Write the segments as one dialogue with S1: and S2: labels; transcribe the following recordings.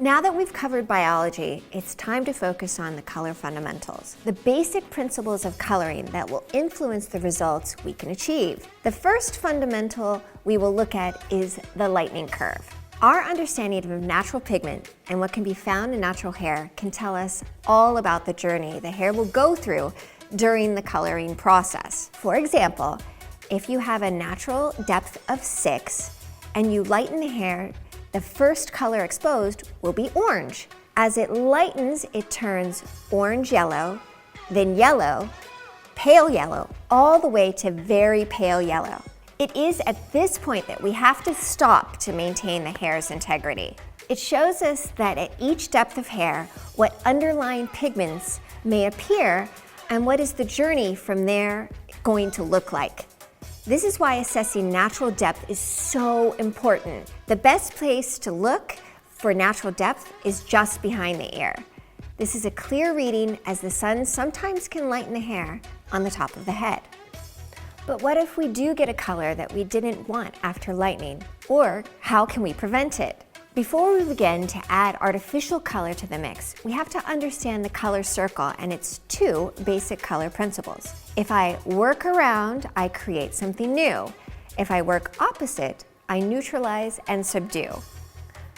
S1: Now that we've covered biology, it's time to focus on the color fundamentals, the basic principles of coloring that will influence the results we can achieve. The first fundamental we will look at is the lightning curve. Our understanding of natural pigment and what can be found in natural hair can tell us all about the journey the hair will go through during the coloring process. For example, if you have a natural depth of 6 and you lighten the hair, the first color exposed will be orange. As it lightens, it turns orange-yellow, then yellow, pale yellow, all the way to very pale yellow. It is at this point that we have to stop to maintain the hair's integrity. It shows us that at each depth of hair, what underlying pigments may appear and what is the journey from there going to look like. This is why assessing natural depth is so important. The best place to look for natural depth is just behind the ear. This is a clear reading as the sun sometimes can lighten the hair on the top of the head. But what if we do get a color that we didn't want after lightening? Or how can we prevent it? Before we begin to add artificial color to the mix, we have to understand the color circle and its 2 basic color principles. If I work around, I create something new. If I work opposite, I neutralize and subdue.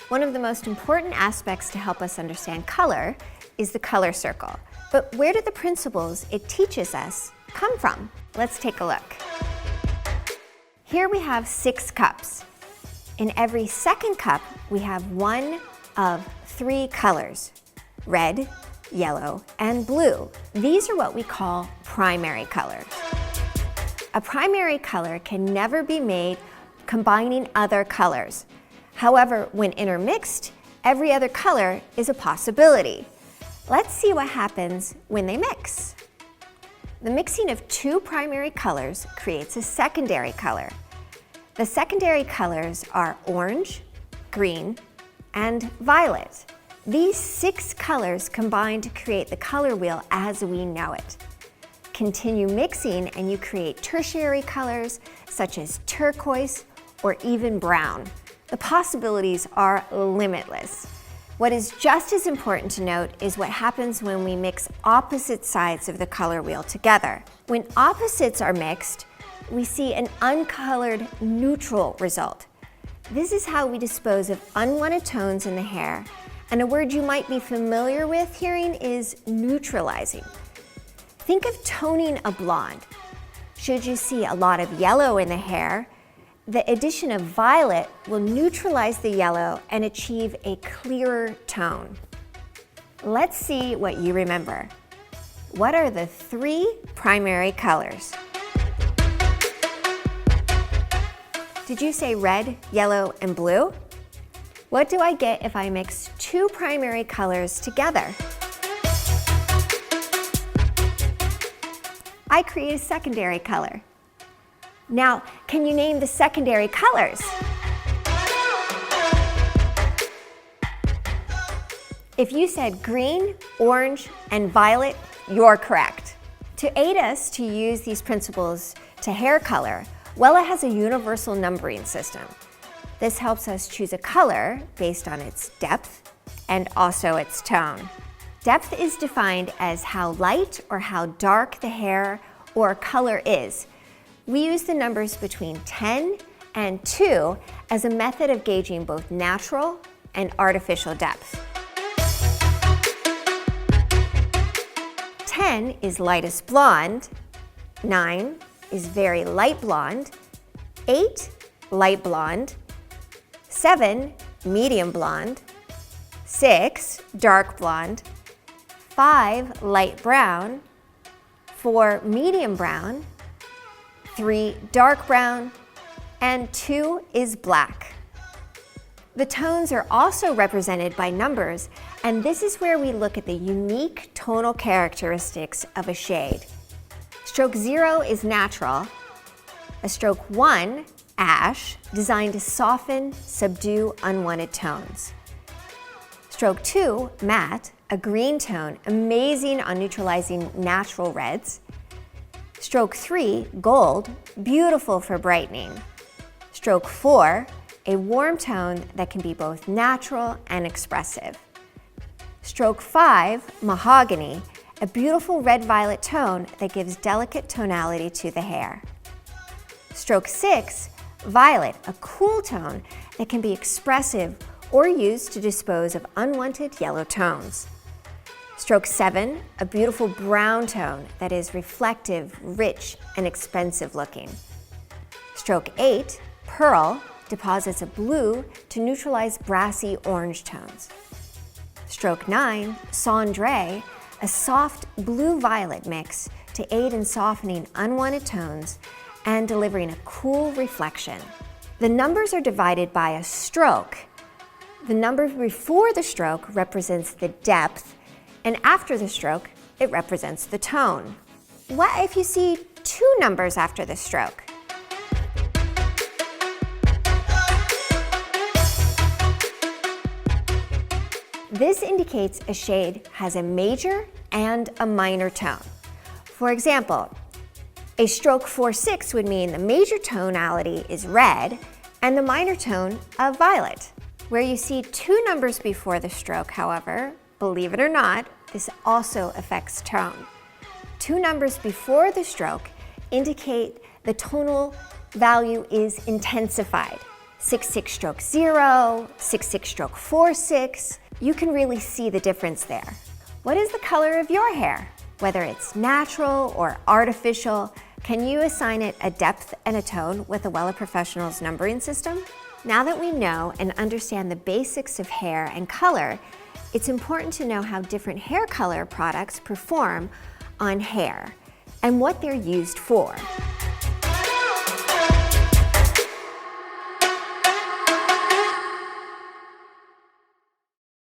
S1: One of the most important aspects to help us understand color is the color circle. But where do the principles it teaches us come from? Let's take a look. Here we have 6 cups. In every second cup, we have one of 3 colors: red, yellow, and blue. These are what we call primary colors. A primary color can never be made combining other colors. However, when intermixed, every other color is a possibility. Let's see what happens when they mix. The mixing of 2 primary colors creates a secondary color. The secondary colors are orange, green, and violet. These 6 colors combine to create the color wheel as we know it. Continue mixing and you create tertiary colors such as turquoise or even brown. The possibilities are limitless. What is just as important to note is what happens when we mix opposite sides of the color wheel together. When opposites are mixed, we see an uncolored neutral result. This is how we dispose of unwanted tones in the hair, and a word you might be familiar with hearing is neutralizing. Think of toning a blonde. Should you see a lot of yellow in the hair, the addition of violet will neutralize the yellow and achieve a clearer tone. Let's see what you remember. What are the 3 primary colors? Did you say red, yellow, and blue? What do I get if I mix 2 primary colors together? I create a secondary color. Now, can you name the secondary colors? If you said green, orange, and violet, you're correct. To aid us to use these principles to hair color, Wella has a universal numbering system. This helps us choose a color based on its depth and also its tone. Depth is defined as how light or how dark the hair or color is. We use the numbers between 10 and 2 as a method of gauging both natural and artificial depth. 10 is lightest blonde, 9 is very light blonde, 8 light blonde, 7 medium blonde, 6 dark blonde, 5 light brown, 4 medium brown, 3 dark brown, and 2 is black. The tones are also represented by numbers, and this is where we look at the unique tonal characteristics of a shade. Stroke 0 is natural, a stroke 1, ash, designed to soften, subdue unwanted tones. Stroke 2, matte, a green tone, amazing on neutralizing natural reds. Stroke 3, gold, beautiful for brightening. Stroke 4, a warm tone that can be both natural and expressive. Stroke 5, mahogany, a beautiful red-violet tone that gives delicate tonality to the hair. Stroke 6, violet, a cool tone that can be expressive or used to dispose of unwanted yellow tones. Stroke 7, a beautiful brown tone that is reflective, rich, and expensive looking. Stroke 8, pearl, deposits a blue to neutralize brassy orange tones. Stroke 9, cendré, a soft blue-violet mix to aid in softening unwanted tones and delivering a cool reflection. The numbers are divided by a stroke. The number before the stroke represents the depth, and after the stroke, it represents the tone. What if you see two numbers after the stroke? This indicates a shade has a major and a minor tone. For example, a stroke 4-6 would mean the major tonality is red and the minor tone of violet. Where you see two numbers before the stroke, however, believe it or not, this also affects tone. Two numbers before the stroke indicate the tonal value is intensified. 6-6 stroke 0, 6-6 stroke 4-6. You can really see the difference there. What is the color of your hair? Whether it's natural or artificial, can you assign it a depth and a tone with the Wella Professionals numbering system? Now that we know and understand the basics of hair and color, it's important to know how different hair color products perform on hair and what they're used for.